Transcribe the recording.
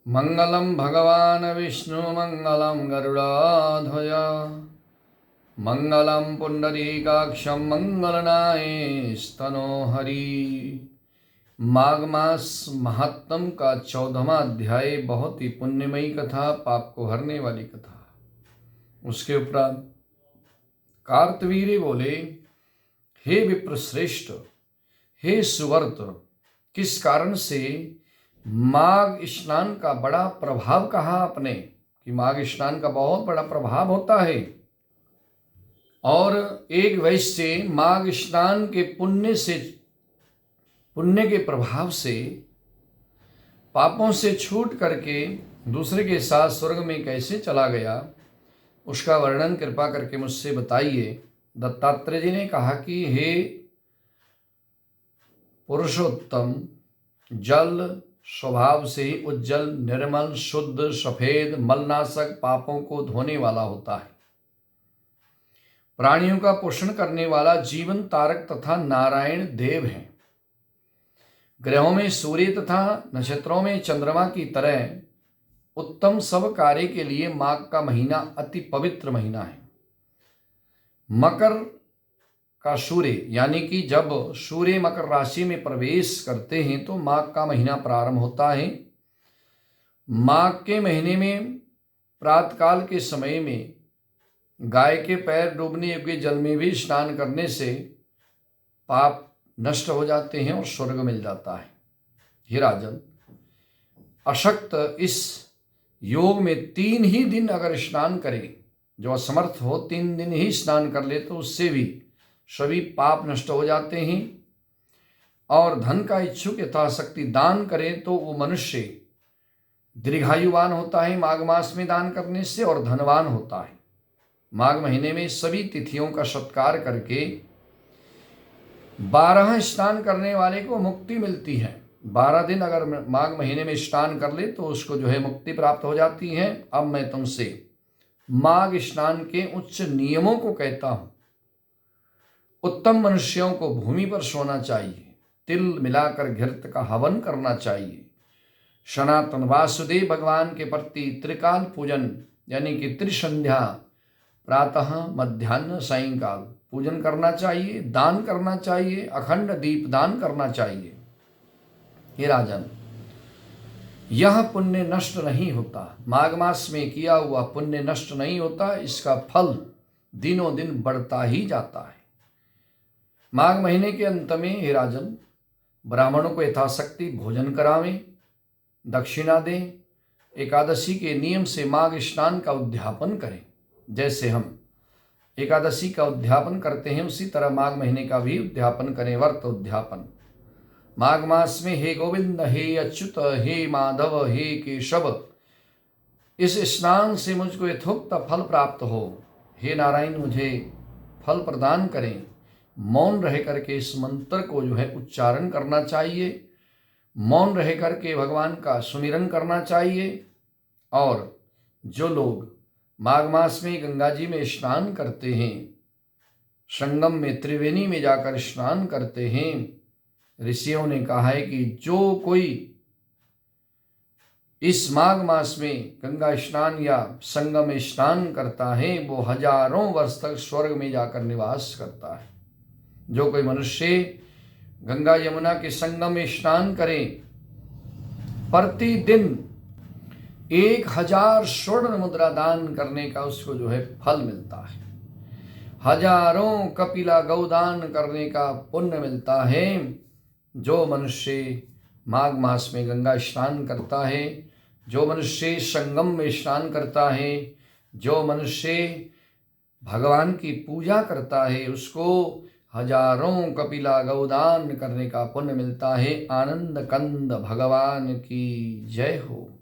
मंगलम भगवान विष्णु मंगलम गरुड़ाध्वज मंगलम पुंडरीकाक्षम मंगलनाय स्तनो हरि। माघ मास महात्म का 14वां अध्याय बहुत ही पुण्यमयी कथा, पाप को हरने वाली कथा। उसके उपरांत कार्तवीर्य बोले, हे विप्रश्रेष्ठ, हे सुवर्त, किस कारण से माघ स्नान का बड़ा प्रभाव कहा आपने कि माघ स्नान का बहुत बड़ा प्रभाव होता है। और एक वैश्य माघ स्नान के पुण्य के प्रभाव से पापों से छूट करके दूसरे के साथ स्वर्ग में कैसे चला गया, उसका वर्णन कृपा करके मुझसे बताइए। दत्तात्रेय जी ने कहा कि हे पुरुषोत्तम, जल स्वभाव से ही उज्जवल, निर्मल, शुद्ध, सफेद, मलनाशक, पापों को धोने वाला होता है। प्राणियों का पोषण करने वाला जीवन तारक तथा नारायण देव है। ग्रहों में सूर्य तथा नक्षत्रों में चंद्रमा की तरह उत्तम सब कार्य के लिए माघ का महीना अति पवित्र महीना है। मकर का सूर्य यानी कि जब सूर्य मकर राशि में प्रवेश करते हैं तो माघ का महीना प्रारंभ होता है। माघ के महीने में प्रातःकाल के समय में गाय के पैर डूबने योग्य जल में भी स्नान करने से पाप नष्ट हो जाते हैं और स्वर्ग मिल जाता है। हे राजन, अशक्त इस योग में 3 ही दिन अगर स्नान करे, जो असमर्थ हो 3 दिन ही स्नान कर ले तो उससे भी सभी पाप नष्ट हो जाते हैं। और धन का इच्छुक यथाशक्ति दान करे तो वो मनुष्य दीर्घायुवान होता है माघ मास में दान करने से, और धनवान होता है। माघ महीने में सभी तिथियों का सत्कार करके 12 स्नान करने वाले को मुक्ति मिलती है। 12 दिन अगर माघ महीने में स्नान कर ले तो उसको जो है मुक्ति प्राप्त हो जाती है। अब मैं तुमसे माघ स्नान के उच्च नियमों को कहता हूं। उत्तम मनुष्यों को भूमि पर सोना चाहिए, तिल मिलाकर घृत का हवन करना चाहिए, सनातन वासुदेव भगवान के प्रति त्रिकाल पूजन यानी कि त्रिसंध्या प्रातः मध्याह्न सायंकाल पूजन करना चाहिए, दान करना चाहिए, अखंड दीप दान करना चाहिए। हे राजन, यह पुण्य नष्ट नहीं होता। माघ मास में किया हुआ पुण्य नष्ट नहीं होता, इसका फल दिनों दिन बढ़ता ही जाता है। माघ महीने के अंत में हे राजन, ब्राह्मणों को यथाशक्ति भोजन करावें, दक्षिणा दें, एकादशी के नियम से माघ स्नान का उद्यापन करें। जैसे हम एकादशी का उद्यापन करते हैं उसी तरह माघ महीने का भी उद्यापन करें, व्रत उद्यापन। माघ मास में हे गोविंद, हे अच्युत, हे माधव, हे केशव, इस स्नान से मुझको यथोक्त फल प्राप्त हो। हे नारायण, मुझे फल प्रदान करें। मौन रह करके इस मंत्र को जो है उच्चारण करना चाहिए, मौन रह करके भगवान का सुमिरन करना चाहिए। और जो लोग माघ मास में गंगा जी में स्नान करते हैं, संगम में त्रिवेणी में जाकर स्नान करते हैं, ऋषियों ने कहा है कि जो कोई इस माघ मास में गंगा स्नान या संगम में स्नान करता है वो हजारों वर्ष तक स्वर्ग में जाकर निवास करता है। जो कोई मनुष्य गंगा यमुना के संगम में स्नान करे, प्रतिदिन 1000 स्वर्ण मुद्रा दान करने का उसको जो है फल मिलता है। हजारों कपिला गौदान करने का पुण्य मिलता है। जो मनुष्य माघ मास में गंगा स्नान करता है, जो मनुष्य संगम में स्नान करता है, जो मनुष्य भगवान की पूजा करता है, उसको हजारों कपिला गौदान करने का पुण्य मिलता है। आनंद कंद भगवान की जय हो।